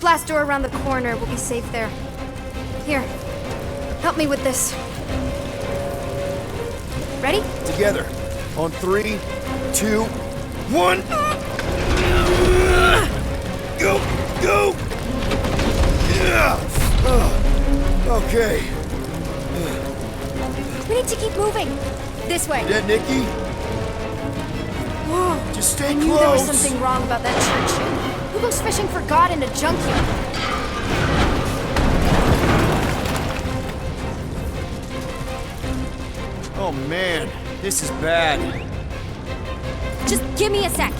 blast door around the corner. We'll be safe there. Here, help me with this. Ready? Together. On 3, 2, 1. Go! Go! Yeah. Okay. We need to keep moving. This way. Dead Nikki? Whoa. Just stay I close. knew there was something wrong about that church. Who goes fishing for God in a junkyard? Oh man, this is bad. Just give me a sec.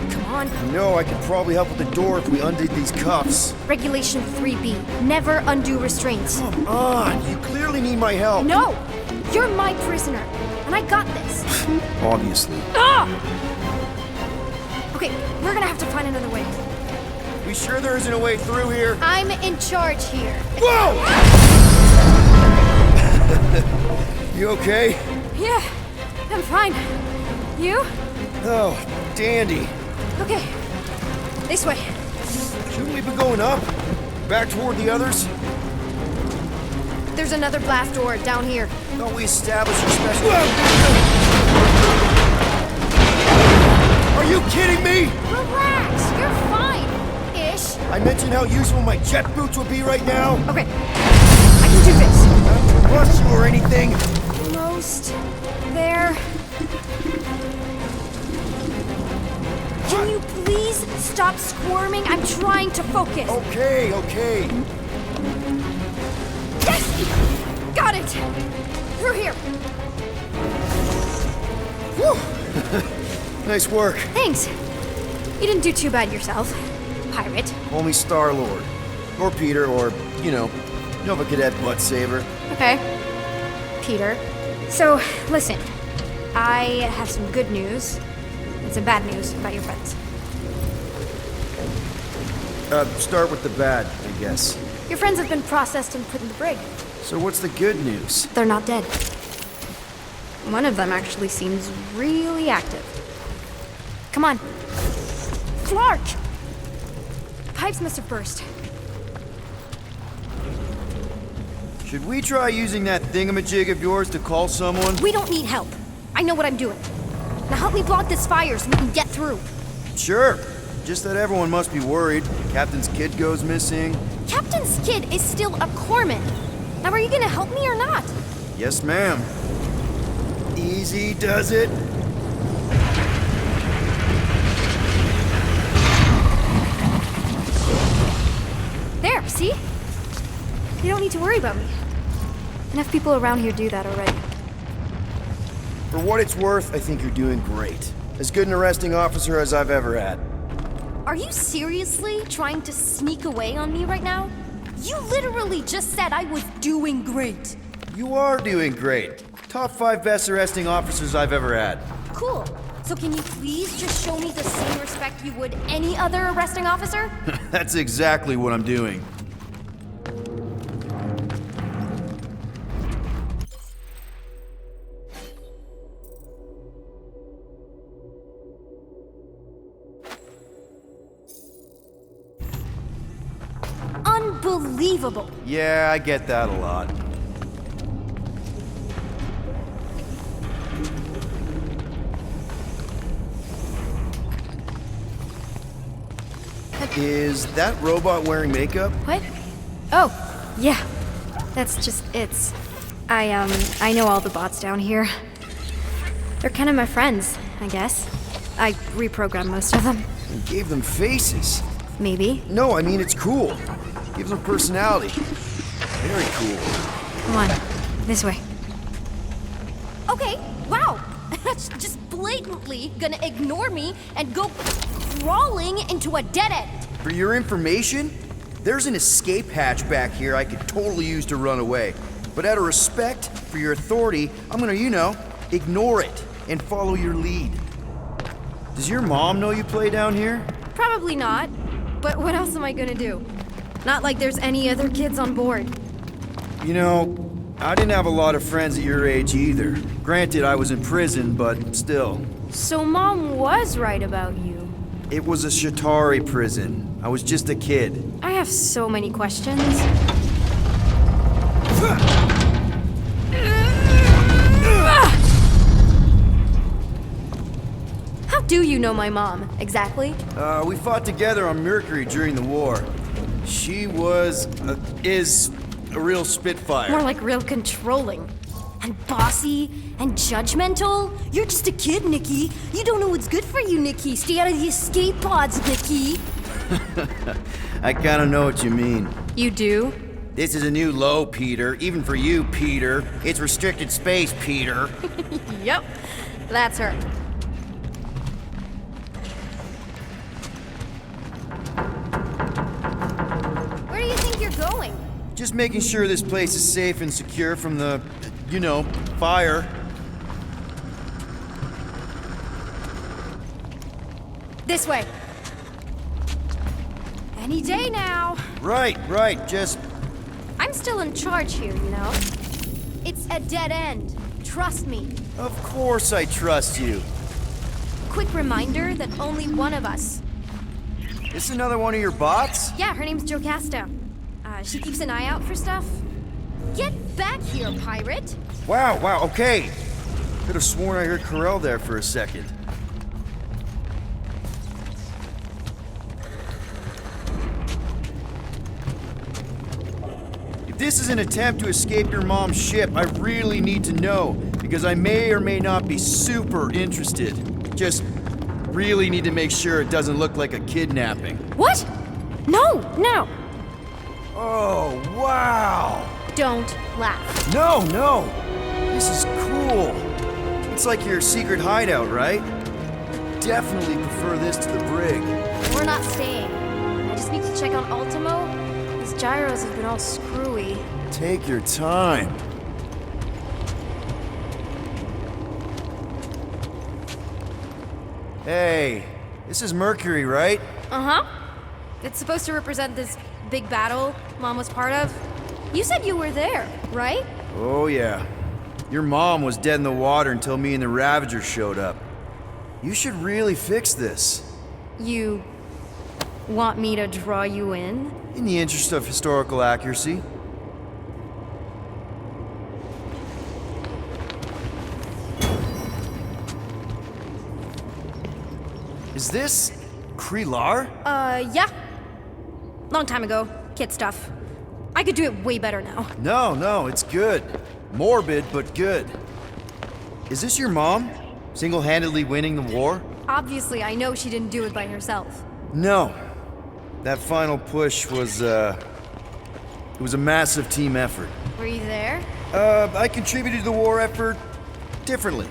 Come on. No, I could probably help with the door if we undid these cuffs. Regulation 3B. Never undo restraints. Come on, you clearly need my help. No! You're my prisoner, and I got this. Obviously. Ah! Okay, we're gonna have to find another way. We sure there isn't a way through here? I'm in charge here. Whoa! You okay? Yeah, I'm fine. You? Oh, dandy. Okay, this way. Shouldn't we be going up? Back toward the others? There's another blast door down here. Thought we established your special... Are you kidding me? Relax, you're fine. Ish. I mentioned how useful my jet boots would be right now. Okay, I can do this. Not to rush you or anything. Almost there. Can you please stop squirming? I'm trying to focus. Okay, okay. Yes! Got it! Through here. Whew. Nice work. Thanks. You didn't do too bad yourself, pirate. Call me Star-Lord. Or Peter, or, you know, Nova Cadet Butt Saver. Okay. Peter. So, listen. I have some good news and some bad news about your friends. Start with the bad, I guess. Your friends have been processed and put in the brig. So what's the good news? They're not dead. One of them actually seems really active. Come on. Clark! Pipes must have burst. Should we try using that thingamajig of yours to call someone? We don't need help. I know what I'm doing. Now help me block this fire so we can get through. Sure. Just that everyone must be worried. Captain's kid goes missing. Captain's kid is still a corpsman. Now are you gonna help me or not? Yes, ma'am. Easy does it. There, see? You don't need to worry about me. Enough people around here do that already. For what it's worth, I think you're doing great. As good an arresting officer as I've ever had. Are you seriously trying to sneak away on me right now? You literally just said I was doing great. You are doing great. Top 5 best arresting officers I've ever had. Cool. So can you please just show me the same respect you would any other arresting officer? That's exactly what I'm doing. Unbelievable. Yeah, I get that a lot. Is that robot wearing makeup? What? Oh, yeah. That's just it's. I know all the bots down here. They're kind of my friends, I guess. I reprogrammed most of them. And gave them faces. Maybe. No, I mean it's cool. Gives them personality. Very cool. Come on, this way. Okay, wow. That's just blatantly gonna ignore me and go crawling into a dead end. For your information, there's an escape hatch back here I could totally use to run away. But out of respect for your authority, I'm gonna, you know, ignore it and follow your lead. Does your mom know you play down here? Probably not. But what else am I gonna do? Not like there's any other kids on board. You know, I didn't have a lot of friends at your age either. Granted, I was in prison, but still. So Mom was right about you. It was a Shatari prison. I was just a kid. I have so many questions. How do you know my mom, exactly? We fought together on Mercury during the war. She is a real spitfire. More like real controlling. And bossy and judgmental. You're just a kid, Nikki. You don't know what's good for you, Nikki. Stay out of the escape pods, Nikki. I kinda know what you mean. You do? This is a new low, Peter. Even for you, Peter. It's restricted space, Peter. Yep, that's her. Where do you think you're going? Just making sure this place is safe and secure from the, fire. This way. Any day now. Right, just... I'm still in charge here, you know? It's a dead end. Trust me. Of course I trust you. Quick reminder that only one of us. This another one of your bots? Yeah, her name's Jocasta. She keeps an eye out for stuff. Get back here, pirate! Wow, okay. Could have sworn I heard Corell there for a second. If this is an attempt to escape your mom's ship, I really need to know, because I may or may not be super interested. Just really need to make sure it doesn't look like a kidnapping. What? No! Oh, wow! Don't laugh. No! This is cool. It's like your secret hideout, right? Definitely prefer this to the brig. We're not staying. I just need to check on Ultimo. His gyros have been all screwy. Take your time. Hey, this is Mercury, right? Uh-huh. It's supposed to represent this big battle Mom was part of. You said you were there, right? Oh, yeah. Your mom was dead in the water until me and the Ravager showed up. You should really fix this. You want me to draw you in? In the interest of historical accuracy. Is this Krelar? Yeah. Long time ago. Kid stuff. I could do it way better now. No, it's good. Morbid, but good. Is this your mom? Single-handedly winning the war? Obviously, I know she didn't do it by herself. No. That final push was, it was a massive team effort. Were you there? I contributed to the war effort differently.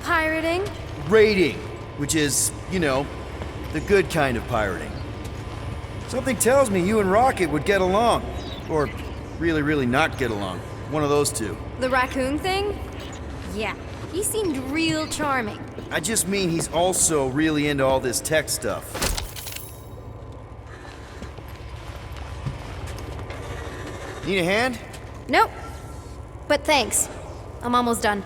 Pirating? Raiding, which is, the good kind of pirating. Something tells me you and Rocket would get along. Or really not get along. One of those two. The raccoon thing? Yeah, he seemed real charming. I just mean he's also really into all this tech stuff. Need a hand? Nope. But thanks. I'm almost done.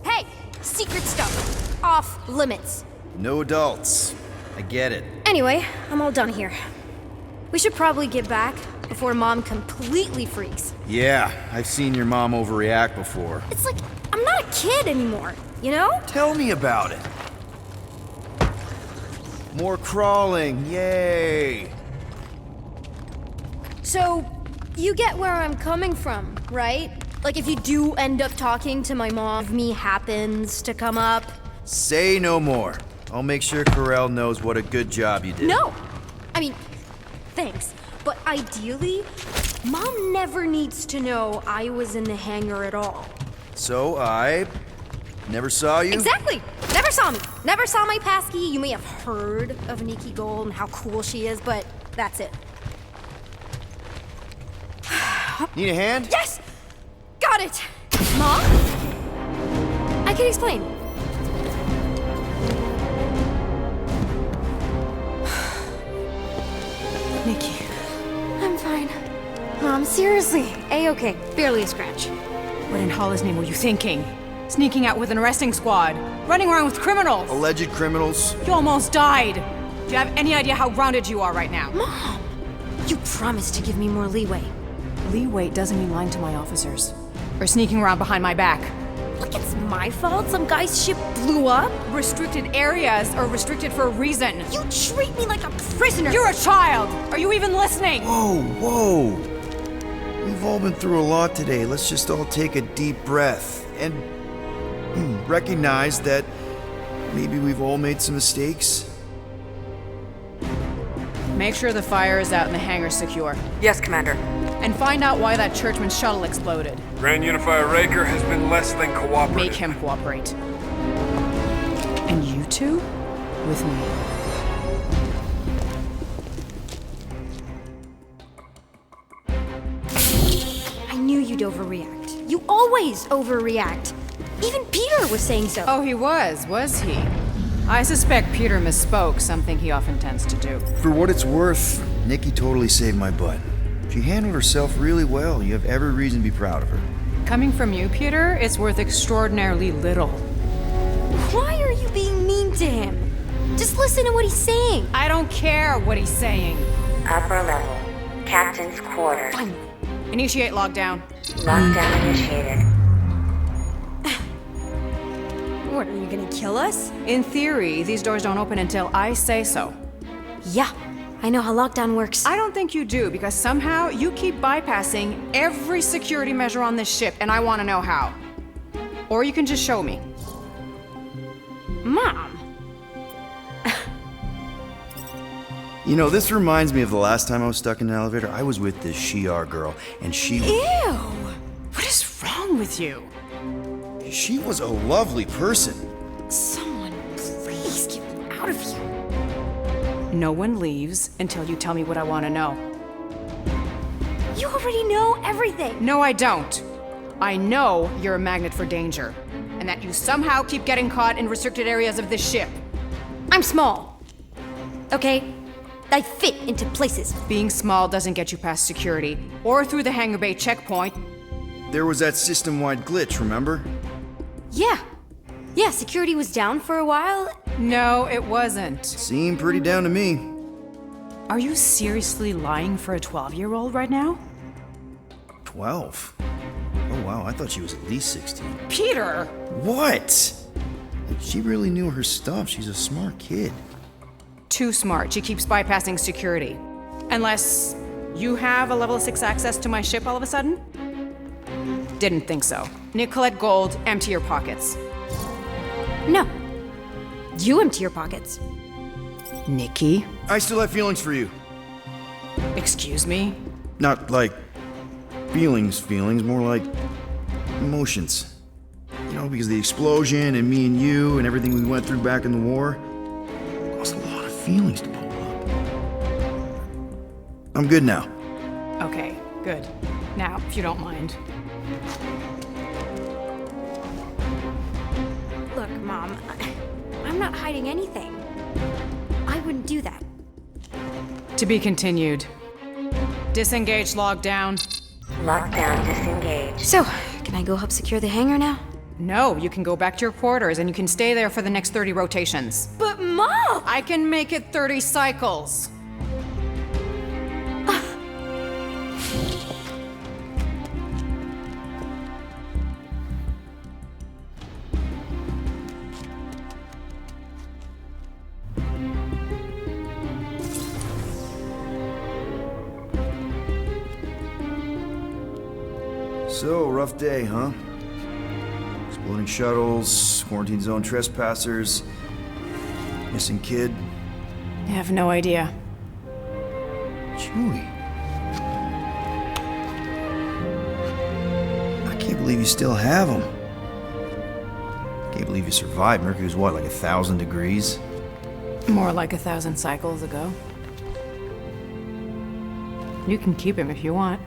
Hey! Secret stuff. Off limits. No adults. I get it. Anyway, I'm all done here. We should probably get back before Mom completely freaks. Yeah, I've seen your mom overreact before. It's like, I'm not a kid anymore, you know? Tell me about it. More crawling, yay! So, you get where I'm coming from, right? Like if you do end up talking to my mom, if me happens to come up. Say no more. I'll make sure Corell knows what a good job you did. No! I mean, thanks. But ideally, Mom never needs to know I was in the hangar at all. So I never saw you? Exactly! Never saw me. Never saw my passkey. You may have heard of NIKKI Gold and how cool she is, but that's it. Need a hand? Yes! Got it! Mom? I can explain. Nikki, I'm fine. Mom, seriously, A-okay. Barely a scratch. What in Hala's name were you thinking? Sneaking out with an arresting squad. Running around with criminals. Alleged criminals. You almost died. Do you have any idea how grounded you are right now? Mom! You promised to give me more leeway. Leeway doesn't mean lying to my officers. Or sneaking around behind my back. Look, it's my fault some guy's ship blew up. Restricted areas are restricted for a reason. You treat me like a prisoner. You're a child! Are you even listening? Whoa, whoa. We've all been through a lot today. Let's just all take a deep breath and recognize that maybe we've all made some mistakes. Make sure the fire is out and the hangar's secure. Yes, Commander. And find out why that churchman's shuttle exploded. Grand Unifier Raker has been less than cooperative. Make him cooperate. And you two? With me. I knew you'd overreact. You always overreact. Even Peter was saying so. Oh, he was he? I suspect Peter misspoke, something he often tends to do. For what it's worth, Nikki totally saved my butt. She handled herself really well. You have every reason to be proud of her. Coming from you, Peter, it's worth extraordinarily little. Why are you being mean to him? Just listen to what he's saying. I don't care what he's saying. Upper level. Captain's quarters. Finally. Initiate lockdown. Lockdown initiated. What, are you gonna kill us? In theory, these doors don't open until I say so. Yeah, I know how lockdown works. I don't think you do, because somehow you keep bypassing every security measure on this ship, and I want to know how. Or you can just show me. Mom! You know, this reminds me of the last time I was stuck in an elevator. I was with this Shi'ar girl, and Ew! What is wrong with you? she was a lovely person. Someone, please get me out of here. No one leaves until you tell me what I want to know. You already know everything. No, I don't. I know you're a magnet for danger, and that you somehow keep getting caught in restricted areas of this ship. I'm small. Okay? I fit into places. Being small doesn't get you past security, or through the hangar bay checkpoint. There was that system-wide glitch, remember? Yeah. Yeah, security was down for a while. No, it wasn't. Seemed pretty down to me. Are you seriously lying for a 12-year-old right now? 12? Oh wow, I thought she was at least 16. Peter! What? She really knew her stuff. She's a smart kid. Too smart. She keeps bypassing security. Unless you have a level 6 access to my ship all of a sudden? Didn't think so. Nicolette Gold, empty your pockets. No. You empty your pockets. Nikki? I still have feelings for you. Excuse me? Not like feelings, more like emotions. You know, because the explosion and me and you and everything we went through back in the war, lost a lot of feelings to pull up. I'm good now. Okay, good. Now, if you don't mind. Look, Mom, I'm not hiding anything. I wouldn't do that. To be continued. Disengage lockdown. Lockdown disengaged. So, can I go help secure the hangar now? No, you can go back to your quarters and you can stay there for the next 30 rotations. But Mom! I can make it 30 cycles. So, rough day, huh? Exploding shuttles, quarantine zone trespassers, missing kid. I have no idea. Chewie. I can't believe you still have him. Can't believe you survived. Mercury was what, like 1,000 degrees? More like 1,000 cycles ago. You can keep him if you want.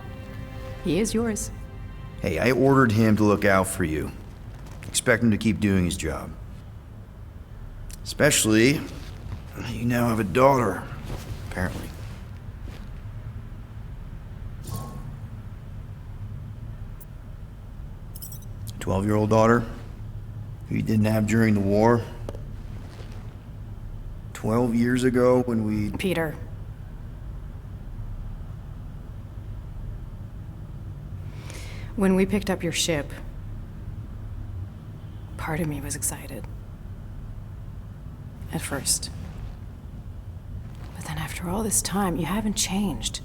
He is yours. Hey, I ordered him to look out for you. Expect him to keep doing his job. Especially, you now have a daughter, apparently. 12-year-old daughter? You didn't have during the war? 12 years ago when we... Peter. When we picked up your ship, part of me was excited. At first. But then after all this time, you haven't changed.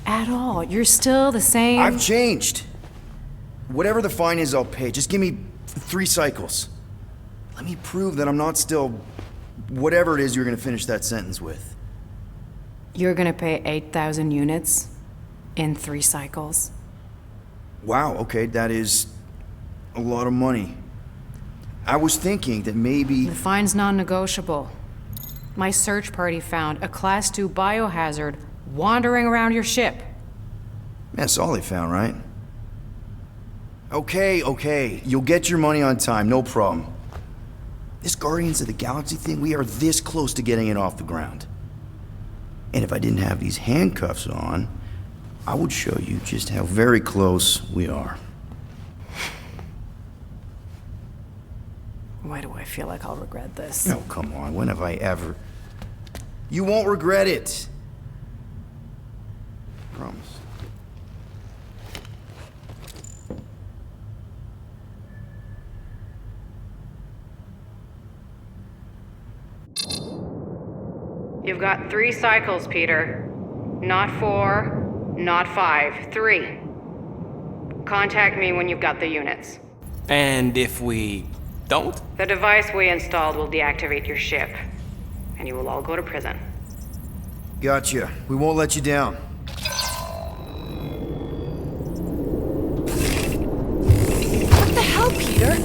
At all. You're still the same... I've changed. Whatever the fine is, I'll pay. Just give me 3 cycles. Let me prove that I'm not still... whatever it is you're gonna finish that sentence with. You're gonna pay 8,000 units in 3 cycles. Wow, okay, that is a lot of money. I was thinking that maybe... The fine's non-negotiable. My search party found a Class 2 biohazard wandering around your ship. That's all they found, right? Okay. You'll get your money on time, no problem. This Guardians of the Galaxy thing, we are this close to getting it off the ground. And if I didn't have these handcuffs on, I would show you just how very close we are. Why do I feel like I'll regret this? No, come on, when have I ever... You won't regret it. Promise. You've got 3 cycles, Peter. Not 4, not 5, 3. Contact me when you've got the units. And if we don't? The device we installed will deactivate your ship, and you will all go to prison. Gotcha. We won't let you down. What the hell, Peter?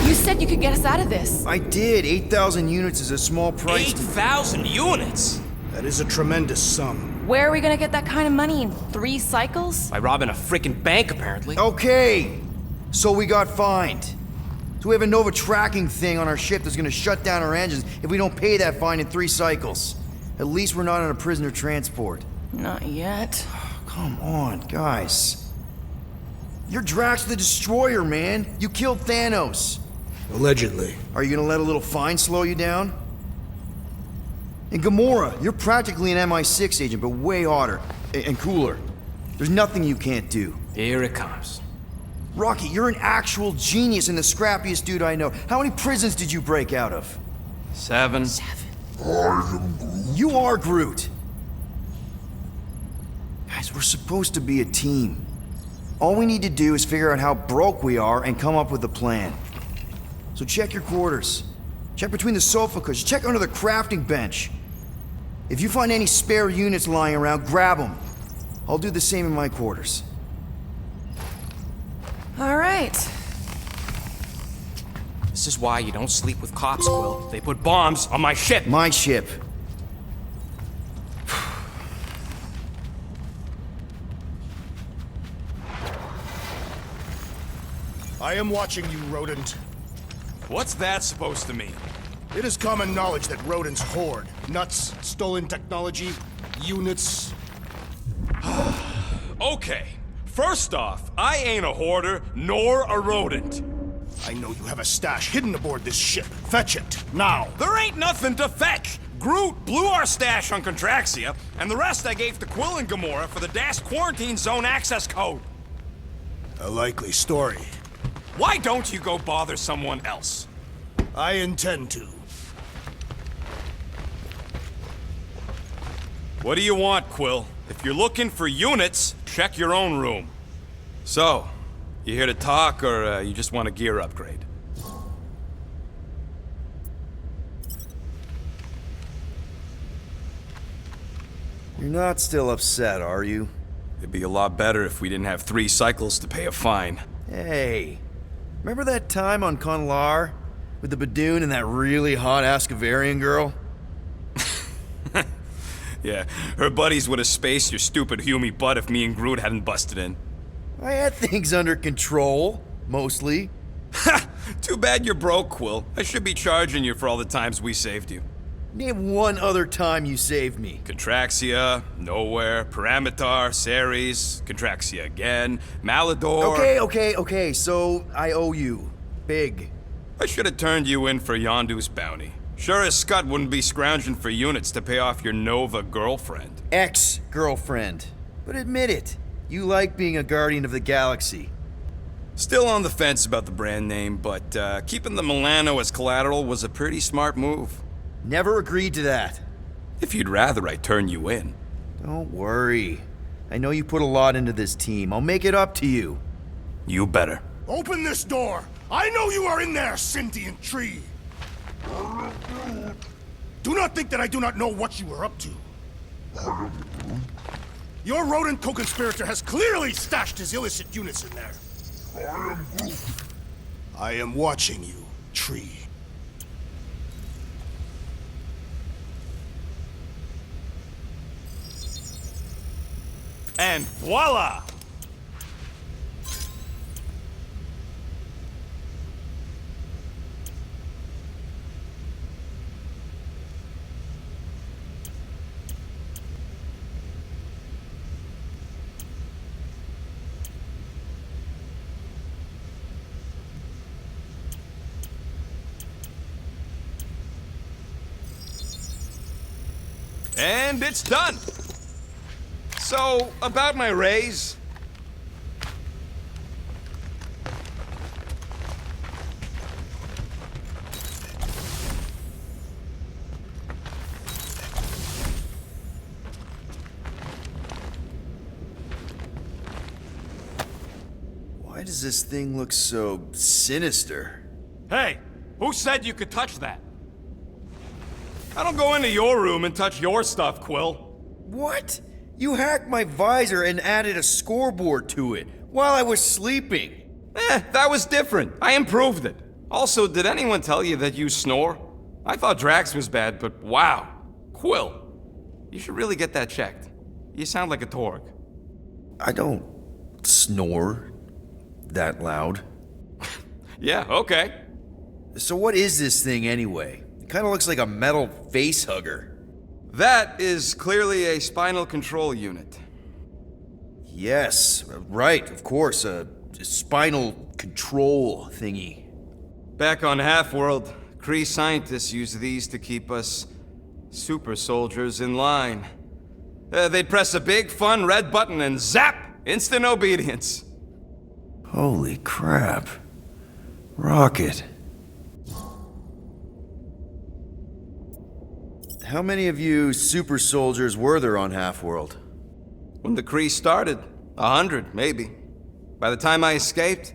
You said you could get us out of this. I did. 8,000 units is a small price. 8,000 units? That is a tremendous sum. Where are we gonna get that kind of money in 3 cycles? By robbing a freaking bank, apparently. Okay. So we got fined. So we have a Nova tracking thing on our ship that's gonna shut down our engines if we don't pay that fine in 3 cycles. At least we're not on a prisoner transport. Not yet. Come on, guys. You're Drax the Destroyer, man. You killed Thanos. Allegedly. Are you gonna let a little fine slow you down? And Gamora, you're practically an MI6 agent, but way hotter and cooler. There's nothing you can't do. Here it comes. Rocky, you're an actual genius and the scrappiest dude I know. How many prisons did you break out of? 7. You are Groot. Guys, we're supposed to be a team. All we need to do is figure out how broke we are and come up with a plan. So check your quarters. Check between the sofa cushions. Check under the crafting bench. If you find any spare units lying around, grab them. I'll do the same in my quarters. All right. This is why you don't sleep with cops, Quill. They put bombs on my ship. My ship. I am watching you, rodent. What's that supposed to mean? It is common knowledge that rodents hoard nuts, stolen technology, units. Okay, first off, I ain't a hoarder nor a rodent. I know you have a stash hidden aboard this ship. Fetch it, now. There ain't nothing to fetch. Groot blew our stash on Contraxia, and the rest I gave to Quill and Gamora for the dash quarantine zone access code. A likely story. Why don't you go bother someone else? I intend to. What do you want, Quill? If you're looking for units, check your own room. So, you here to talk, or you just want a gear upgrade? You're not still upset, are you? It'd be a lot better if we didn't have 3 cycles to pay a fine. Hey, remember that time on Conlar with the Badoon and that really hot Ascavarian girl? Yeah, her buddies would have spaced your stupid Humy butt if me and Groot hadn't busted in. I had things under control, mostly. Ha! Too bad you're broke, Quill. I should be charging you for all the times we saved you. Name one other time you saved me. Contraxia, Nowhere, Paramitar, Ceres, Contraxia again, Malador... Okay, so I owe you. Big. I should have turned you in for Yondu's bounty. Sure as Scud wouldn't be scrounging for units to pay off your Nova girlfriend. Ex-girlfriend. But admit it, you like being a guardian of the galaxy. Still on the fence about the brand name, but keeping the Milano as collateral was a pretty smart move. Never agreed to that. If you'd rather I turn you in. Don't worry. I know you put a lot into this team. I'll make it up to you. You better. Open this door! I know you are in there, sentient tree! Do not think that I do not know what you are up to. Your rodent co-conspirator has clearly stashed his illicit units in there. I am watching you, tree. And voila! And it's done! So, about my raise... Why does this thing look so sinister? Hey, who said you could touch that? I don't go into your room and touch your stuff, Quill. What? You hacked my visor and added a scoreboard to it while I was sleeping. That was different. I improved it. Also, did anyone tell you that you snore? I thought Drax was bad, but wow. Quill, you should really get that checked. You sound like a Torg. I don't snore that loud. Yeah, okay. So what is this thing anyway? It kind of looks like a metal face hugger. That is clearly a spinal control unit. Yes, right, of course, a spinal control thingy. Back on Half-World, Kree scientists use these to keep us super soldiers in line. They'd press a big, fun red button and zap! Instant obedience. Holy crap. Rocket. How many of you super soldiers were there on Half-World? When the Kree started, 100, maybe. By the time I escaped,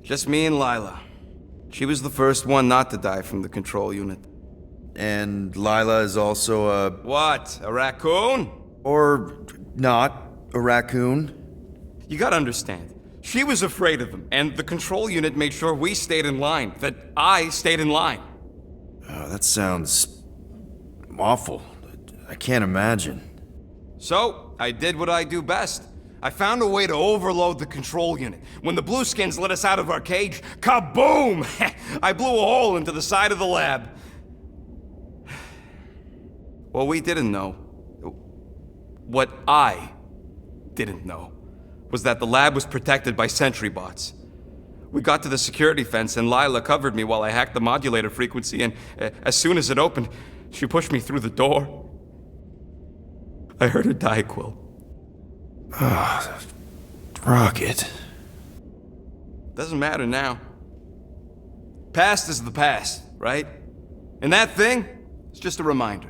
just me and Lila. She was the first one not to die from the control unit. And Lila is also a... What, a raccoon? Or not, a raccoon? You gotta understand, she was afraid of them, and the control unit made sure we stayed in line, that I stayed in line. Oh, that sounds... awful. I can't imagine. So, I did what I do best. I found a way to overload the control unit. When the Blueskins let us out of our cage, kaboom! I blew a hole into the side of the lab. What we didn't know, what I didn't know, was that the lab was protected by sentry bots. We got to the security fence and Lila covered me while I hacked the modulator frequency, and as soon as it opened, she pushed me through the door. I heard her die, Quill. Ah, Rocket. Doesn't matter now. Past is the past, right? And that thing, it's just a reminder.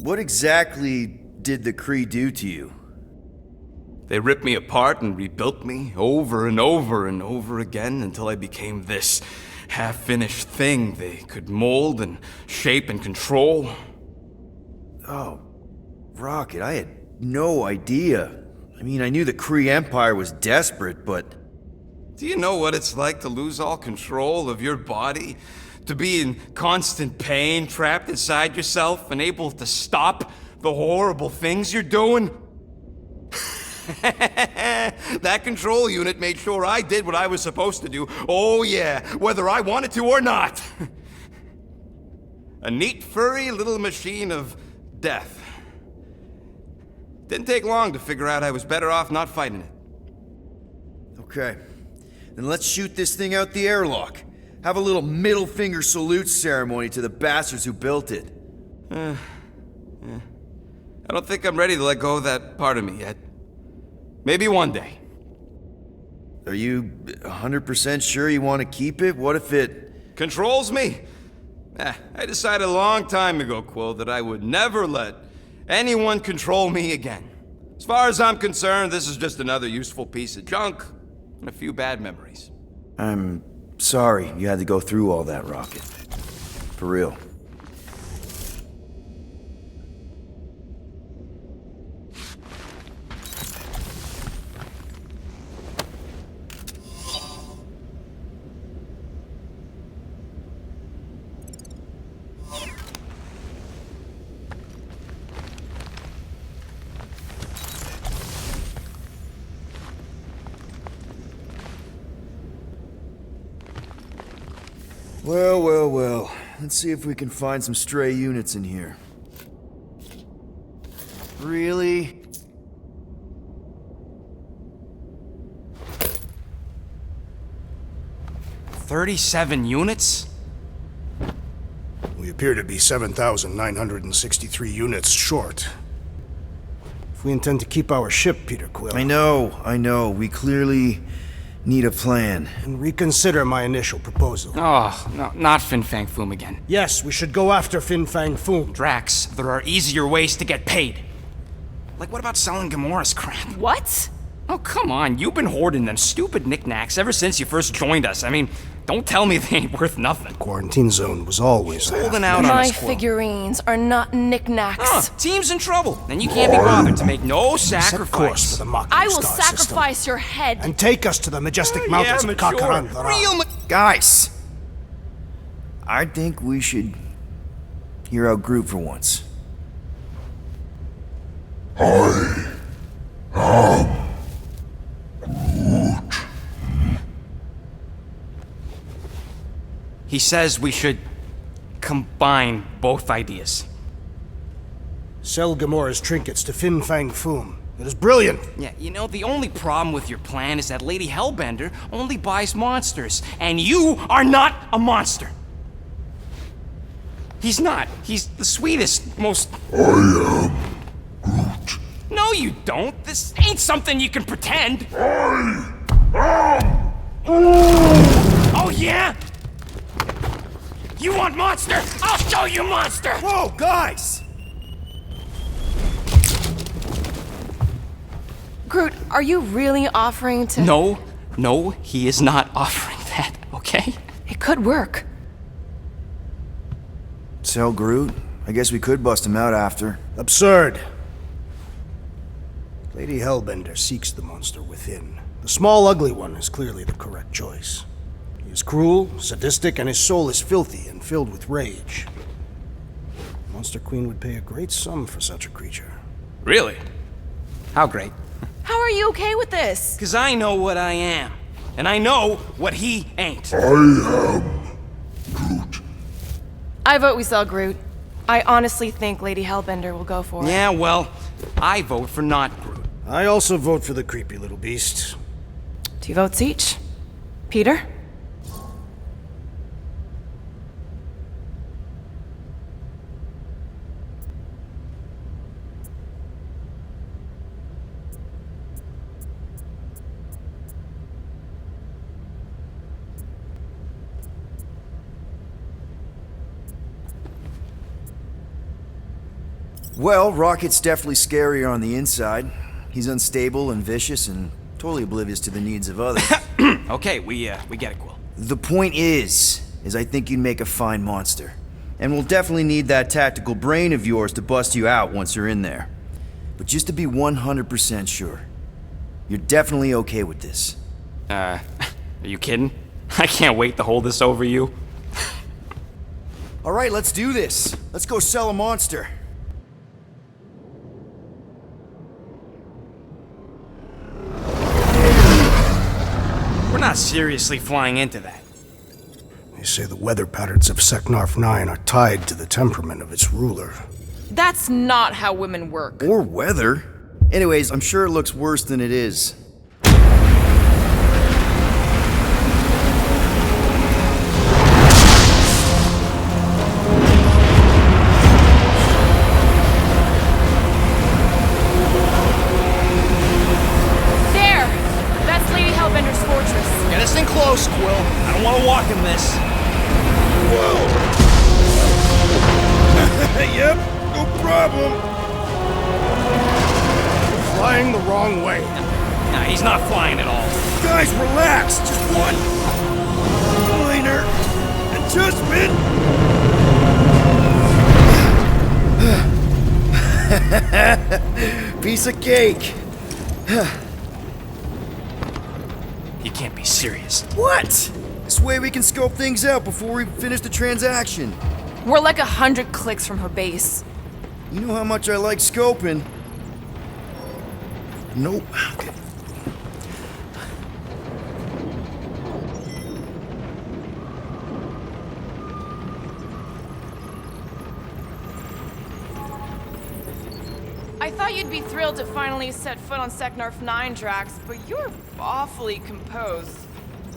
What exactly did the Kree do to you? They ripped me apart and rebuilt me over and over and over again until I became this half-finished thing they could mold and shape and control. Oh, Rocket, I had no idea. I mean, I knew the Kree Empire was desperate, but... Do you know what it's like to lose all control of your body? To be in constant pain, trapped inside yourself, unable to stop the horrible things you're doing? That control unit made sure I did what I was supposed to do. Oh yeah, whether I wanted to or not. A neat, furry little machine of death. Didn't take long to figure out I was better off not fighting it. Okay. Then let's shoot this thing out the airlock. Have a little middle finger salute ceremony to the bastards who built it. I don't think I'm ready to let go of that part of me yet. Maybe one day. Are you 100% sure you want to keep it? What if it... Controls me? I decided a long time ago, Quill, that I would never let anyone control me again. As far as I'm concerned, this is just another useful piece of junk and a few bad memories. I'm sorry you had to go through all that, Rocket. For real. Well. Let's see if we can find some stray units in here. Really? $37 units? We appear to be 7,963 units short. If we intend to keep our ship, Peter Quill... I know. We clearly need a plan. And reconsider my initial proposal. Oh, no, not Fin Fang Foom again. Yes, we should go after Fin Fang Foom. Drax, there are easier ways to get paid. Like, what about selling Gamora's crap? What? Oh, come on, you've been hoarding them stupid knickknacks ever since you first joined us. I mean, don't tell me they ain't worth nothing. Quarantine zone was always Holding out on My us, Quill. figurines are not knickknacks. Team's in trouble, and you can't be bothered to make no Set course for sacrifice. the Mocking I will Star sacrifice system, your head. and take us to the majestic mountains of Kakarandhara. Real Guys! I think we should hear out Groot for once. He says we should combine both ideas. Sell Gamora's trinkets to Fin Fang Foom. It is brilliant. Yeah, you know, the only problem with your plan is that Lady Hellbender only buys monsters, and you are not a monster. He's not. He's the sweetest, most... I am Groot. No, you don't. This ain't something you can pretend. Oh, yeah? You want monster? I'll show you monster! Whoa, guys! Groot, are you really offering to... No, he is not offering that, okay? It could work. Sell Groot? I guess we could bust him out after. Absurd. Lady Hellbender seeks the monster within. The small, ugly one is clearly the correct choice. He is cruel, sadistic, and his soul is filthy and filled with rage. Monster Queen would pay a great sum for such a creature. Really? How great? How are you okay with this? Because I know what I am. And I know what he ain't. I vote we sell Groot. I honestly think Lady Hellbender will go for it. Yeah, well, I vote for not Groot. I also vote for the creepy little beast. 2 votes each. Peter? Well, Rocket's definitely scarier on the inside. He's unstable and vicious and totally oblivious to the needs of others. Okay, we get it, Quill. The point is I think you'd make a fine monster. And we'll definitely need that tactical brain of yours to bust you out once you're in there. But just to be 100% sure, you're definitely okay with this. Are you kidding? I can't wait to hold this over you. All right, let's do this. Let's go sell a monster. We're not seriously flying into that. They say the weather patterns of Seknarf 9 are tied to the temperament of its ruler. That's not how women work. Or weather. Anyways, I'm sure it looks worse than it is. house, Quill. I don't want to walk in this. Whoa! Yep, no problem. You're flying the wrong way. Nah, he's not flying at all. Guys, relax. Just one minor adjustment. Piece of cake. You can't be serious. What? This way we can scope things out before we finish the transaction. We're like 100 clicks from her base. You know how much I like scoping. Nope. Okay. I thought you'd be thrilled to finally set foot on Seknarf 9, Drax, but you're awfully composed.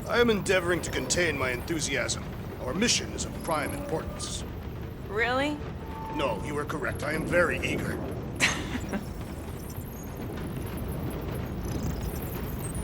I am endeavoring to contain my enthusiasm. Our mission is of prime importance. Really? No, you are correct. I am very eager.